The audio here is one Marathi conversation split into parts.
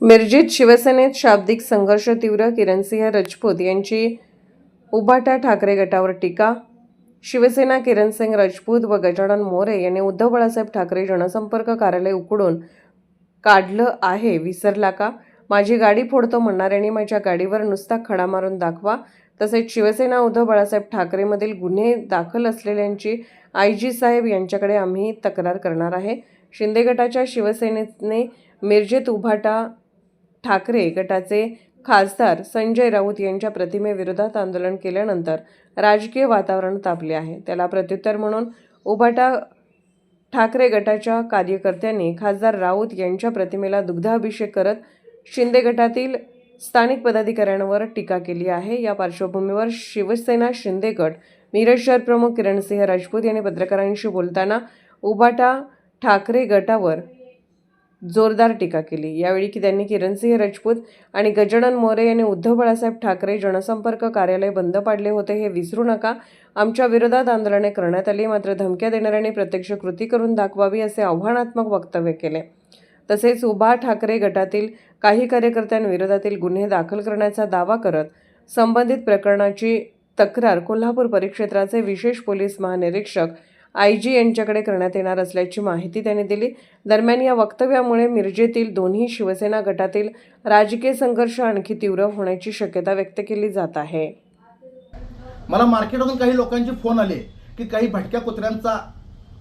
मिरजेत शिवसेनेत शाब्दिक संघर्ष तीव्र, किरणसिंह राजपूत यांची उभाटा ठाकरे गटावर टीका। शिवसेना किरणसिंह राजपूत व गजानन मोरे यांनी उद्धव बाळासाहेब ठाकरे जनसंपर्क कार्यालय उकडून काढलं आहे, विसरला का? माझी गाडी फोडतो म्हणणाऱ्यांनी माझ्या गाडीवर नुसता खडा मारून दाखवा। तसेच शिवसेना उद्धव बाळासाहेब ठाकरेमधील गुन्हे दाखल असलेल्यांची आयजी साहेब यांच्याकडे आम्ही तक्रार करणार आहे। शिंदे गटाच्या शिवसेनेने मिरजेत उभाटा ठाकरे गटाचे खासदार संजय राऊत यांच्या प्रतिमेविरोधात आंदोलन केल्यानंतर राजकीय वातावरण तापले आहे। त्याला प्रत्युत्तर म्हणून उभाटा ठाकरे गटाच्या कार्यकर्त्यांनी खासदार राऊत यांच्या प्रतिमेला दुग्धाभिषेक करत शिंदे गटातील स्थानिक पदाधिकाऱ्यांवर टीका केली आहे। या पार्श्वभूमीवर शिवसेना शिंदे गट मिरज शहर प्रमुख किरणसिंह राजपूत यांनी पत्रकारांशी बोलताना उभाटा ठाकरे गटावर जोरदार टीका केली। यावेळी त्यांनी किरणसिंह राजपूत आणि गजानन मोरे यांनी उद्धव बाळासाहेब ठाकरे जनसंपर्क कार्यालय बंद पाडले होते, हे विसरू नका। आमच्या विरोधात आंदोलने करण्यात आली, मात्र धमक्या देणाऱ्यांनी प्रत्यक्ष कृती करून दाखवावी असे आव्हानात्मक वक्तव्य केले। तसेच उभा ठाकरे गटातील काही कार्यकर्त्यांविरोधातील गुन्हे दाखल करण्याचा दावा करत संबंधित प्रकरणाची तक्रार कोल्हापूर परिक्षेत्राचे विशेष पोलीस महानिरीक्षक आयजी यांच्याकडे करण्यात येणार असल्याची माहिती त्यांनी दिली। दरम्यान या वक्तव्यामुळे मिरजेतील दोन्ही शिवसेना गटातील राजकीय संघर्ष आणखी तीव्र होण्याची शक्यता व्यक्त केली जात आहे। मला मार्केटमधून काही लोकांचे फोन आले की काही भटक्या कुत्र्यांचा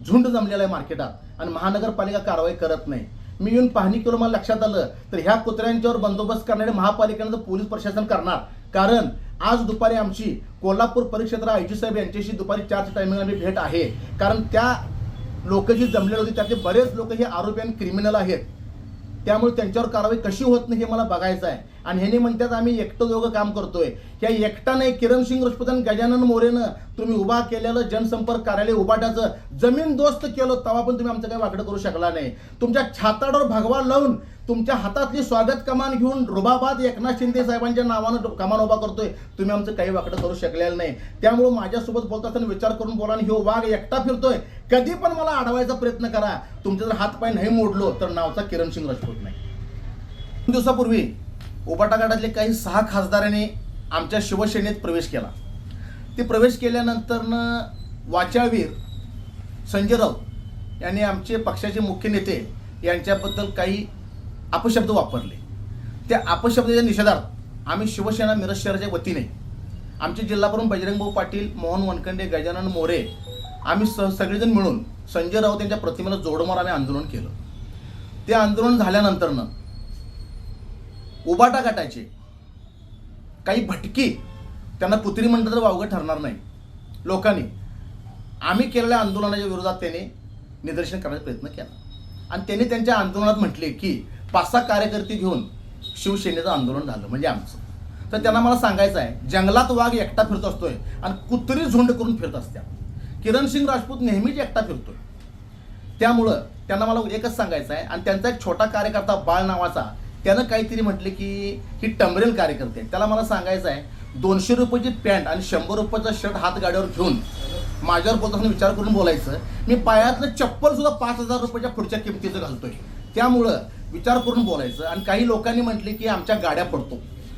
झुंड जमलेला आहे मार्केटात आणि महानगरपालिका कारवाई करत नाही। मी येऊन पाहणी केलं, मला लक्षात आलं तर ह्या कुत्र्यांच्यावर बंदोबस्त करणारे महापालिकेनं पोलीस प्रशासन करणार। कारण आज दुपारी आमची कोल्हापूर परिक्षेत्र आयजी साहेब यांच्याशी दुपारी 4च्या टायमिंगला मी भेट आहे। कारण त्या लोक जी जमलेली होती त्यातले बरेच लोक हे आरोपी आणि क्रिमिनल आहेत, त्यामुळे त्यांच्यावर कारवाई कशी होत नाही हे मला बघायचं आहे। आणि ह्यांनी म्हणतात आम्ही एकटं दोघं काम करतोय, ह्या एकटा नाही, किरणसिंह राजपूत आणि गजानन मोरेनं तुम्ही उभा केलेलं जनसंपर्क कार्यालय उभाटाचं जमीन दोस्त केलं, तेव्हा पण तुम्ही आमचं काही वाकडं करू शकला नाही। तुमच्या छाताडावर भगवा लावून तुमच्या हातातली स्वागत कमान घेऊन रुबाबाद एकनाथ शिंदे साहेबांच्या नावानं कमान उभा करतोय, तुम्ही आमचं काही वाकडं करू शकलेलं नाही। त्यामुळे माझ्यासोबत बोलत असताना विचार करून बोला, ह्यो वाघ एकटा फिरतोय, कधी पण मला अडवायचा प्रयत्न करा। तुमचे जर हातपाय नाही मोडलो तर नावचा किरणसिंह राजपूत नाही। 2 दिवसापूर्वी उभाटा गटातले काही 6 खासदारांनी आमच्या शिवसेनेत प्रवेश केला। ते प्रवेश केल्यानंतर वाचावीर संजय राऊत यांनी आमचे पक्षाचे मुख्य नेते यांच्याबद्दल काही अपशब्द वापरले। त्या अपशब्दाच्या निषेधार्थ आम्ही शिवसेना मिरज शहराच्या वतीने आमचे जिल्हाप्रमुख बजरंगभाऊ पाटील, मोहन वनखंडे, गजानन मोरे आम्ही सगळेजण मिळून संजय राऊत यांच्या प्रतिमेला जोडमार आम्ही आंदोलन केलं। ते आंदोलन झाल्यानंतर उभाटा गटाचे काही भटकी, त्यांना पुत्री म्हणलं तर वावगं ठरणार नाही, लोकांनी आम्ही केलेल्या आंदोलनाच्या विरोधात त्याने निदर्शन करण्याचा प्रयत्न केला आणि त्यांनी त्यांच्या आंदोलनात म्हटले की 5-6 कार्यकर्ते घेऊन शिवसेनेचं आंदोलन झालं म्हणजे आमचं। तर त्यांना मला सांगायचं आहे, जंगलात वाघ एकटा फिरत असतोय आणि कुत्री झुंड करून फिरत असतात। किरणसिंह राजपूत नेहमीच एकटा फिरतोय, त्यामुळं त्यांना मला एकच सांगायचं आहे। आणि त्यांचा एक छोटा कार्यकर्ता बाळ नावाचा, त्यानं काहीतरी म्हटले की ही टंबरेल कार्यकर्ते, त्याला मला सांगायचं आहे 200 रुपयाची पॅन्ट आणि 100 रुपयाचा शर्ट हात गाडीवर घेऊन माझ्यावर बोलताना विचार करून बोलायचं। मी पायातलं चप्पल सुद्धा 5000 रुपयाच्या पुढच्या किमतीचं घालतोय, त्यामुळं विचार करून बोलायचं। आणि काही लोकांनी म्हटले की आमच्या गाड्या फोडतो,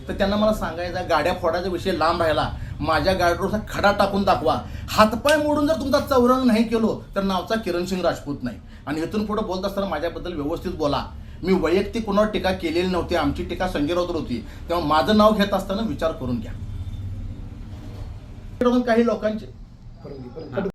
तर त्यांना मला सांगायचं गाड्या फोडायचा विषय लांब राहिला, माझ्या गाडीवर खडा टाकून दाखवा। हातपाय मोडून जर तुमचा चौरंग नाही केलो तर नावचा किरणसिंह राजपूत नाही। आणि इथून पुढे बोलत असताना माझ्याबद्दल व्यवस्थित बोला। मी वैयक्तिक कोणावर टीका केलेली नव्हती, आमची टीका संजय राऊत होती, तेव्हा माझं नाव घेत असताना विचार करून घ्या। काही लोकांचे